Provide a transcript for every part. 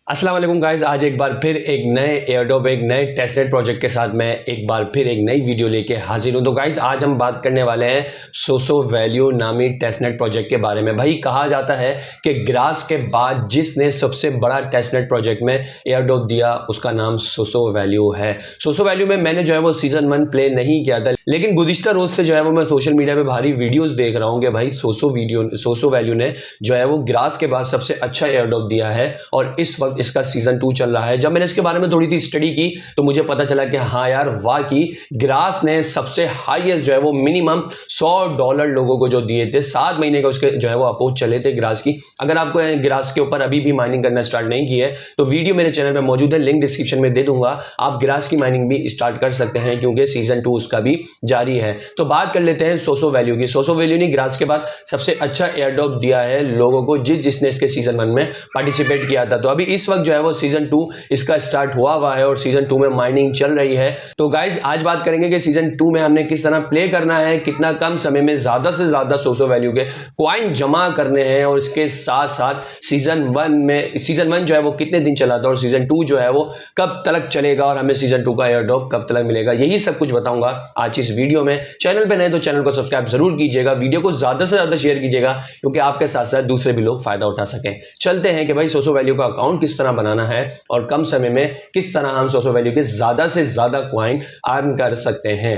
अस्सलाम वालेकुम गाइस, आज एक बार फिर एक नए एयरड्रॉप एक नए टेस्टनेट प्रोजेक्ट के साथ मैं एक बार फिर एक नई वीडियो लेके हाजिर हूं। तो गाइस आज हम बात करने वाले हैं सोसो वैल्यू नामी टेस्टनेट प्रोजेक्ट के बारे में। भाई कहा जाता है कि ग्रास के बाद जिसने सबसे बड़ा टेस्टनेट प्रोजेक्ट में एयरड्रॉप दिया उसका नाम सोसो वैल्यू है। सोसो वैल्यू में मैंने जो है वो सीजन 1 प्ले नहीं किया था, लेकिन गुज़िश्ता रोज से जो है वो मैं सोशल मीडिया पे भारी वीडियोस देख रहा हूँ कि भाई सोसो वैल्यू ने जो है वो ग्रास के बाद सबसे अच्छा एयरड्रॉप दिया है और इस वक्त इसका सीजन 2 चल रहा है। जब मैंने इसके बारे में थोड़ी सी स्टडी की तो मुझे पता चला कि हाँ यार वाकई ग्रास ने सबसे हाईएस्ट जो है वो मिनिमम $100 लोगों को जो दिए थे। 7 महीने का उसके जो है वो अपोज चले थे ग्रास की। अगर आपको ग्रास के ऊपर अभी भी माइनिंग करना स्टार्ट नहीं की है तो वीडियो मेरे चैनल पे मौजूद है, लिंक डिस्क्रिप्शन में दे दूंगा। आप ग्रास की माइनिंग भी स्टार्ट कर सकते हैं क्योंकि सीजन 2 उसका भी जारी है। तो बात कर लेते हैं सोसो वैल्यू की। सोसो वैल्यू ने ग्रास के बाद सबसे अच्छा एयरड्रॉप दिया है लोगों को जिसने इसके सीजन 1 में पार्टिसिपेट किया था। तो अभी इस वक्त जो है वो सीजन 2 इसका स्टार्ट हुआ है और सीजन 2 में माइनिंग चल रही है। तो गाइज आज बात करेंगे कि सीजन 2 में हमने किस तरह प्ले करना है, कितना कम समय में ज्यादा से ज्यादा सोसो वैल्यू के कॉइन जमा करने हैं और इसके साथ साथ सीजन 1 जो है वो कितने दिन चला था और सीजन 2 जो है वो कब तक चलेगा और हमें सीजन 2 का एयरड्रॉप कब तक मिलेगा, यही सब कुछ बताऊंगा आज इस वीडियो में। चैनल पे नए तो चैनल को सब्सक्राइब जरूर कीजिएगा, वीडियो को ज्यादा से ज्यादा शेयर कीजिएगा क्योंकि आपके साथ साथ दूसरे भी लोग फायदा उठा सकें। चलते हैं कि भाई सोसो वैल्यू का अकाउंट किस तरह बनाना है और कम समय में किस तरह हम सोसो वैल्यू के ज्यादा से ज्यादा कॉइन अर्न कर सकते हैं।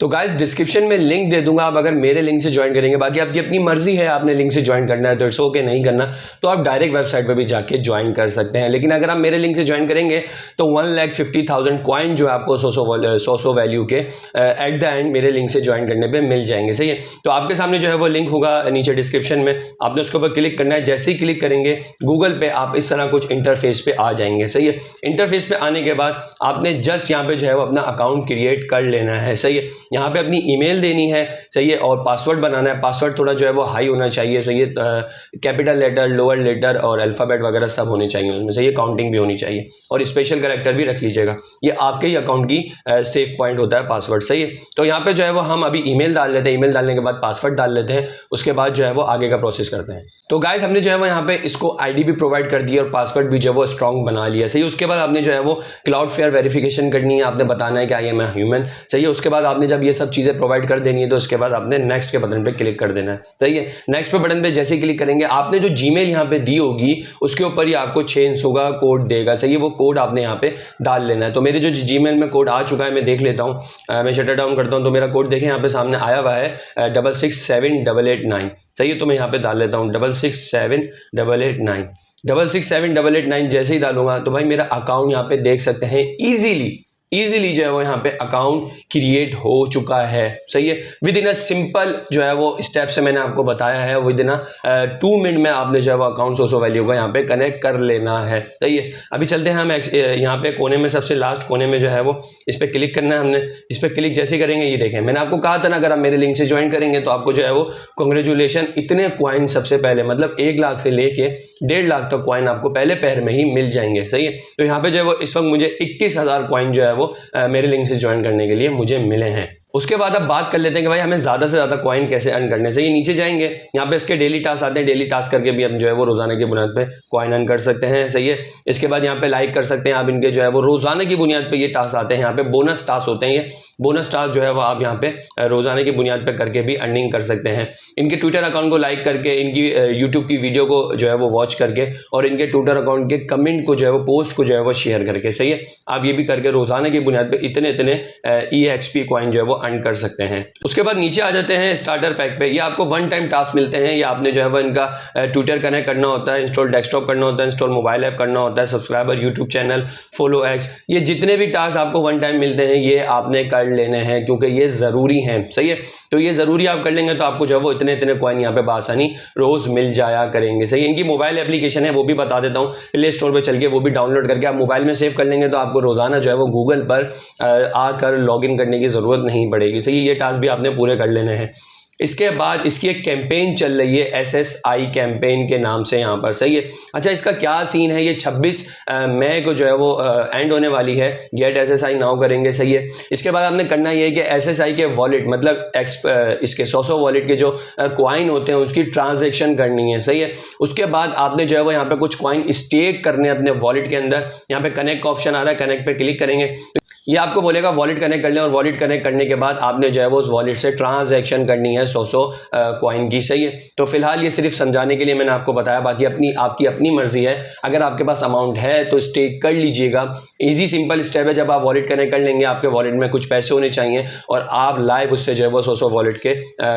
तो गाइस डिस्क्रिप्शन में लिंक दे दूंगा, आप अगर मेरे लिंक से ज्वाइन करेंगे, बाकी आपकी अपनी मर्जी है, आपने लिंक से ज्वाइन करना है तो इट्स ओके, नहीं करना तो आप डायरेक्ट वेबसाइट पे भी जाके ज्वाइन कर सकते हैं। लेकिन अगर आप मेरे लिंक से ज्वाइन करेंगे तो 1,50,000 कॉइन जो है आपको सोसो वैल्यू के एट द एंड मेरे लिंक से ज्वाइन करने पर मिल जाएंगे। सही है, तो आपके सामने जो है वो लिंक होगा नीचे डिस्क्रिप्शन में, आपने उसके ऊपर क्लिक करना है। जैसे ही क्लिक करेंगे गूगल पे आप इस तरह कुछ इंटरफेस पे आ जाएंगे। सही है, इंटरफेस पे आने के बाद आपने जस्ट यहाँ पे जो है वो अपना अकाउंट क्रिएट कर लेना है। सही है, यहाँ पे अपनी ईमेल देनी है। सही है, और पासवर्ड बनाना है। पासवर्ड थोड़ा जो है वो हाई होना चाहिए। सही है, कैपिटल लेटर, लोअर लेटर और अल्फाबेट वगैरह सब होने चाहिए उसमें। सही है, काउंटिंग भी होनी चाहिए और स्पेशल कैरेक्टर भी रख लीजिएगा, ये आपके ही अकाउंट की सेफ पॉइंट होता है पासवर्ड। सही है, तो यहाँ पे जो है वो हम अभी ईमेल डाल लेते हैं, ईमेल डालने के बाद पासवर्ड डाल लेते हैं, उसके बाद जो है वो आगे का प्रोसेस करते हैं। तो गाइस हमने जो है वो यहाँ पे इसको आईडी भी प्रोवाइड कर दी और पासवर्ड भी जो है वो स्ट्रॉन्ग बना लिया। सही है, उसके बाद आपने जो है वो क्लाउडफ्लेयर वेरिफिकेशन करनी है, आपने बताना है कि आई एम ए ह्यूमन। सही है, उसके बाद आपने जब ये सब चीजें प्रोवाइड कर देनी है तो उसके बाद आपने नेक्स्ट के बटन पे क्लिक कर देना है। सही है, नेक्स्ट पे बटन पे जैसे क्लिक करेंगे आपने जो जीमेल यहाँ पे दी होगी उसके ऊपर ही आपको चेंज होगा, कोड देगा। सही है, वो कोड आपने यहाँ पे डाल लेना है। तो मेरे जो जीमेल में कोड आ चुका है मैं देख लेता हूँ, मैं शटर डाउन करता हूँ तो मेरा कोड देखें यहाँ पे सामने आया हुआ है 667889। सही है, तो मैं यहाँ पे डाल लेता हूँ 667889। 667889 जैसे ही डालूंगा तो भाई मेरा अकाउंट यहाँ पे देख सकते हैं इजीली जो है वो यहाँ पे अकाउंट क्रिएट हो चुका है। सही है, विद इन अ सिंपल जो है वो स्टेप से मैंने आपको बताया है, विद इन 2 मिनट में आपने जो है वो अकाउंट सोसो वैल्यू का यहाँ पे कनेक्ट कर लेना है। सही है, अभी चलते हैं हम यहाँ पे कोने में, सबसे लास्ट कोने में जो है वो इस पर क्लिक करना है। हमने इस पर क्लिक जैसे करेंगे ये देखें, मैंने आपको कहा था ना अगर आप मेरे लिंक से ज्वाइन करेंगे तो आपको जो है वो कॉन्ग्रेचुलेशन, इतने कॉइन सबसे पहले मतलब 1 लाख से लेके 1.5 लाख तक कॉइन आपको पहले पहर में ही मिल जाएंगे। सही है, तो यहाँ पे जो है वो इस वक्त मुझे 21,000 कॉइन जो है वो मेरे लिंक से ज्वाइन करने के लिए मुझे मिले हैं। उसके बाद अब बात कर लेते हैं कि भाई हमें ज़्यादा से ज़्यादा कॉइन कैसे अर्न करने से। ये नीचे जाएंगे, यहाँ पे इसके डेली टास्क आते हैं, डेली टास्क करके भी हम जो है वो रोजाना की बुनियाद पे कॉइन अर्न कर सकते हैं। सही है, इसके बाद यहाँ पे लाइक कर सकते हैं आप इनके जो है वो रोजाना की बुनियाद पे ये टास्क आते हैं। यहाँ पे बोनस टास्क होते हैं, ये बोनस टास्क जो है वो आप यहाँ पे रोजाना की बुनियाद पे करके भी अर्निंग कर सकते हैं। इनके ट्विटर अकाउंट को लाइक करके, इनकी यूट्यूब की वीडियो को जो है वो वॉच करके और इनके ट्विटर अकाउंट के कमेंट को जो है वो पोस्ट को जो है वो शेयर करके। सही है, आप ये भी करके रोजाना की बुनियाद पे इतने EXP कॉइन जो है वो अर्न कर सकते हैं। उसके बाद नीचे आ जाते हैं स्टार्टर पैक पे। ये आपको 1 टाइम टास्क मिलते हैं, ये आपने जो है वो इनका ट्विटर कनेक्ट करना होता है, इंस्टॉल डेस्कटॉप करना होता है, इंस्टॉल मोबाइल ऐप करना होता है, subscriber, YouTube channel, follow x, ये जितने भी टास्क आपको 1 टाइम मिलते हैं ये आपने कर लेने हैं क्योंकि ये जरूरी हैं। सही है, तो ये जरूरी आप कर लेंगे तो आपको जो है वो इतने कॉइन यहाँ पे बासानी रोज मिल जाया करेंगे। सही है, इनकी मोबाइल एप्लीकेशन है वो भी बता देता हूँ, प्ले स्टोर पर चल के वो भी डाउनलोड करके आप मोबाइल में सेव कर लेंगे तो आपको रोजाना जो है वो गूगल पर आकर लॉग इन करने की जरूरत नहीं पड़ेगी। सही है, ये टास्क भी आपने पूरे कर लेने हैं। इसके बाद इसकी एक कैंपेन चल रही है SSI कैंपेन के नाम से यहाँ पर, सही है। अच्छा, इसका क्या सीन है, ये 26 मई को जो है वो एंड होने वाली है। गेट SSI नाउ करेंगे, सही है। इसके बाद आपने करना ये है कि SSI के वॉलेट मतलब इसके 100 वॉलेट के जो कॉइन होते हैं उसकी ट्रांजेक्शन करनी है, सही है। उसके बाद आपने जो है वो यहाँ पे कुछ कॉइन स्टेक करने अपने वॉलेट के अंदर। यहाँ पे कनेक्ट का ऑप्शन आ रहा है, कनेक्ट पे क्लिक करेंगे, ये आपको बोलेगा वॉलेट कनेक्ट कर लें, और वॉलेट कनेक्ट करने के बाद आपने जो है वो उस वॉलेट से ट्रांजैक्शन करनी है 100 कॉइन की, सही है। तो फिलहाल ये सिर्फ समझाने के लिए मैंने आपको बताया, बाकी आपकी अपनी मर्जी है। अगर आपके पास अमाउंट है तो स्टेक कर लीजिएगा, इजी सिंपल स्टेप है। जब आप वॉलेट कनेक्ट कर लेंगे, आपके वॉलेट में कुछ पैसे होने चाहिए और आप लाइव उससे जो है वो 100 वॉलेट के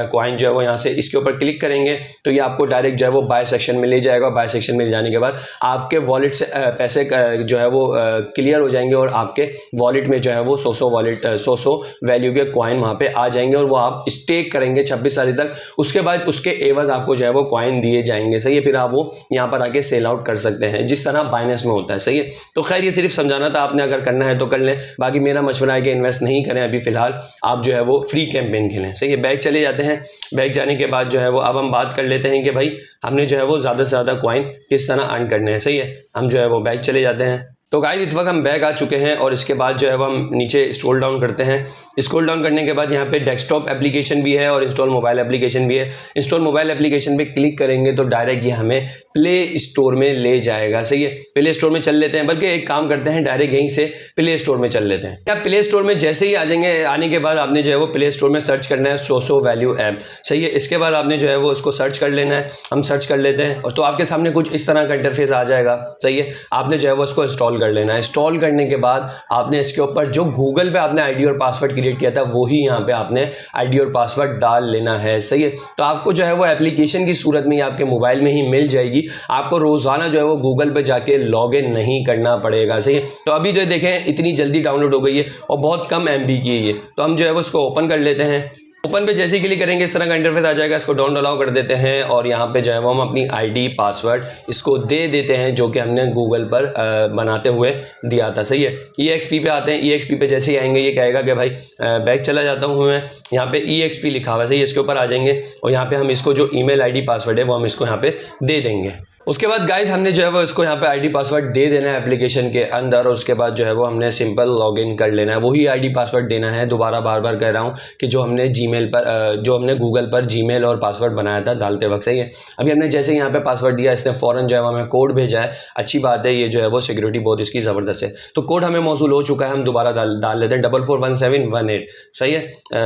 कॉइन जो है वो यहाँ से इसके ऊपर क्लिक करेंगे तो ये आपको डायरेक्ट जो है वो बाय सेक्शन में ले जाएगा। बाय सेक्शन में ले जाने के बाद आपके वॉलेट से पैसे जो है वो क्लियर हो जाएंगे और आपके वॉलेट में जो है वो 100 वैल्यू के कॉइन वहाँ पे आ जाएंगे और वो आप स्टेक करेंगे 26 तारीख तक। उसके बाद उसके एवज आपको जो है वो कॉइन दिए जाएंगे, सही है। फिर आप वो यहाँ पर आके सेल आउट कर सकते हैं जिस तरह बाइनेंस में होता है, सही है। तो खैर ये सिर्फ समझाना था, आपने अगर करना है तो कर लें, बाकी मेरा मशवरा है कि इन्वेस्ट नहीं करें अभी फिलहाल, आप जो है वो फ्री कैंपेन खेलें, सही है। बैक चले जाते हैं, बैक जाने के बाद जो है वो अब हम बात कर लेते हैं कि भाई हमने जो है वो ज़्यादा से ज़्यादा कॉइन किस तरह अर्न करने हैं, सही है। हम जो है वो बैक चले जाते हैं। तो गाइस इस वक्त हम बैक आ चुके हैं और इसके बाद जो है वो हम नीचे स्क्रॉल डाउन करते हैं। स्क्रॉल डाउन करने के बाद यहाँ पे डेस्कटॉप एप्लीकेशन भी है और इंस्टॉल मोबाइल एप्लीकेशन भी है। इंस्टॉल मोबाइल एप्लीकेशन पे क्लिक करेंगे तो डायरेक्ट ये हमें प्ले स्टोर में ले जाएगा, सही है। प्ले स्टोर में चल लेते हैं, बल्कि एक काम करते हैं डायरेक्ट यहीं से प्ले स्टोर में चल लेते हैं। आप प्ले स्टोर में जैसे ही आ जाएंगे, आने के बाद आपने जो है वो प्ले स्टोर में सर्च करना है सोसो वैल्यू ऐप, सही है। इसके बाद आपने जो है वो उसको सर्च कर लेना है, हम सर्च कर लेते हैं और तो आपके सामने कुछ इस तरह का इंटरफेस आ जाएगा, सही है। आपने जो है वो उसको इंस्टॉल कर लेना है। इंस्टॉल करने के बाद आपने इसके ऊपर जो गूगल पे आपने आईडी और पासवर्ड क्रिएट किया था वही यहाँ पे आपने आईडी और पासवर्ड डाल लेना है, सही है। तो आपको जो है वो एप्लीकेशन की सूरत में आपके मोबाइल में ही मिल जाएगी, आपको रोजाना जो है वो गूगल पे जाके लॉगिन नहीं करना पड़ेगा, सही है। तो अभी जो देखें इतनी जल्दी डाउनलोड हो गई है और बहुत कम MB की है ये। तो हम जो है वो इसको ओपन कर लेते हैं। ओपन पे जैसे ही क्लिक करेंगे इस तरह का इंटरफेस आ जाएगा, इसको डाउन अलाउ कर देते हैं और यहाँ पे जो है वो हम अपनी आईडी पासवर्ड इसको दे देते हैं जो कि हमने गूगल पर बनाते हुए दिया था, सही है। EXP पे आते हैं। EXP पे जैसे ही आएंगे ये कहेगा कि भाई बैक चला जाता हूँ मैं, यहाँ पे EXP लिखा हुआ है, सही है। इसके ऊपर आ जाएंगे और यहाँ पे हम इसको जो ईमेल आईडी पासवर्ड है वो हम इसको यहाँ पे दे देंगे। उसके बाद गाइस हमने जो है वो इसको यहाँ पे आईडी पासवर्ड दे देना है एप्लीकेशन के अंदर और उसके बाद जो है वो हमने सिंपल लॉगिन कर लेना है। वही आईडी पासवर्ड देना है, दोबारा बार बार कह रहा हूँ कि जो हमने जीमेल पर जो हमने गूगल पर जीमेल और पासवर्ड बनाया था डालते वक्त, सही है। अभी हमने जैसे यहाँ पे पासवर्ड दिया, इसने फ़ौरन जो है वो हमें कोड भेजा है, अच्छी बात है। ये जो है वो सिक्योरिटी बहुत इसकी ज़बरदस्त है। तो कोड हमें मौसूल हो चुका है, हम दोबारा डाल लेते हैं 441718, सही है।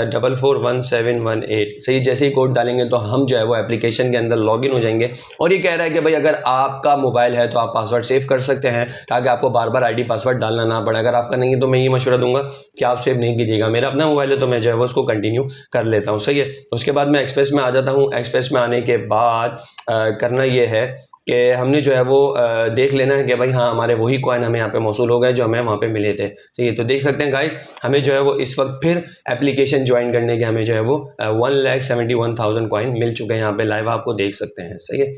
441718, सही। जैसे ही कोड डालेंगे तो हम जो है वो एप्लीकेशन के अंदर लॉगिन हो जाएंगे और ये कह रहा है कि भाई अगर आपका मोबाइल है तो आप पासवर्ड सेव कर सकते हैं ताकि आपको बार बार आईडी पासवर्ड डालना ना पड़े। अगर आपका नहीं है तो मैं ये मशवरा दूंगा कि आप सेव नहीं कीजिएगा। मेरा अपना मोबाइल है तो मैं जो है वो उसको कंटिन्यू कर लेता हूँ, सही है। उसके बाद मैं एक्सप्रेस में आ जाता हूँ। एक्सप्रेस में आने के बाद करना ये है कि हमने जो है वो देख लेना है कि भाई हाँ हमारे वही कॉइन हमें यहाँ पे मौसूल हो गए जो हमें वहाँ पे मिले थे, सही है। तो देख सकते हैं गाइस हमें जो है वो इस वक्त फिर एप्लीकेशन ज्वाइन करने के हमें जो है वो 1,71,000 कॉइन मिल चुके हैं, यहाँ पे लाइव आपको देख सकते हैं, सही है।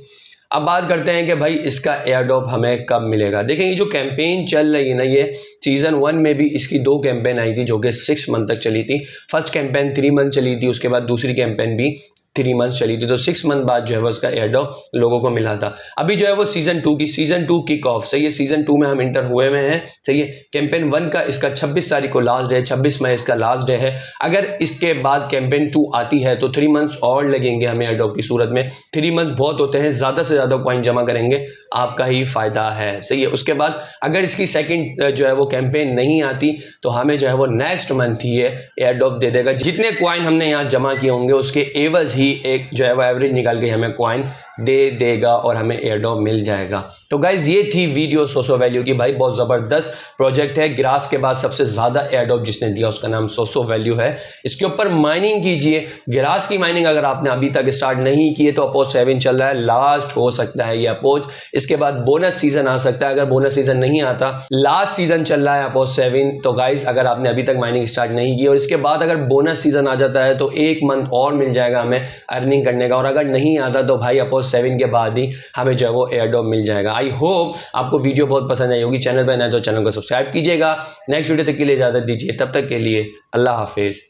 अब बात करते हैं कि भाई इसका एयरड्रॉप हमें कब मिलेगा। देखें ये जो कैंपेन चल रही है ना, ये सीज़न 1 में भी इसकी 2 कैंपेन आई थी जो कि 6 मंथ तक चली थी। फर्स्ट कैंपेन 3 मंथ चली थी, उसके बाद दूसरी कैंपेन भी 3 मंथ चली थी। तो 6 मंथ बाद जो है वो उसका एयरड्रॉप लोगों को मिला था। अभी जो है वो सीज़न 2 किक ऑफ, सही है। सीज़न 2 में हम इंटर हुए में हैं, सही है। कैंपेन 1 का इसका 26 तारीख को लास्ट डे है, 26 मई इसका लास्ट डे है। अगर इसके बाद कैंपेन 2 आती है तो 3 मंथ्स और लगेंगे हमें एयरड्रॉप की सूरत में। 3 मंथ्स बहुत होते हैं, ज़्यादा से ज़्यादा कॉइन जमा करेंगे आपका ही फ़ायदा है, सही है। उसके बाद अगर इसकी सेकेंड जो है वो कैंपेन नहीं आती तो हमें जो है वो नेक्स्ट मंथ ही एयरड्रॉप दे देगा। जितने कॉइन हमने यहाँ जमा किए होंगे उसके एवज ही एक जो है वो एवरेज निकाल के हमें कॉइन दे देगा और हमें एयरड्रॉप मिल जाएगा। तो गाइज ये थी वीडियो सोसो वैल्यू की। भाई बहुत ज़बरदस्त प्रोजेक्ट है। ग्रास के बाद सबसे ज़्यादा एयरड्रॉप जिसने दिया उसका नाम सोसो वैल्यू है। इसके ऊपर माइनिंग कीजिए। ग्रास की माइनिंग अगर आपने अभी तक स्टार्ट नहीं की है तो अपोज 7 चल रहा है, लास्ट हो सकता है ये अपोज। इसके बाद बोनस सीजन आ सकता है। अगर बोनस सीजन नहीं आता, लास्ट सीजन चल रहा है अपोज 7। तो गाइज अगर आपने अभी तक माइनिंग स्टार्ट नहीं की और इसके बाद अगर बोनस सीजन आ जाता है तो 1 मंथ और मिल जाएगा हमें अर्निंग करने का। और अगर नहीं आता तो भाई अपोज 7 के बाद ही हमें जो है वो एयरड्रॉप मिल जाएगा। आई होप आपको वीडियो बहुत पसंद आई होगी। चैनल पर नए तो चैनल को सब्सक्राइब कीजिएगा। नेक्स्ट वीडियो तक के लिए इजाजत दीजिए, तब तक के लिए अल्लाह हाफिज।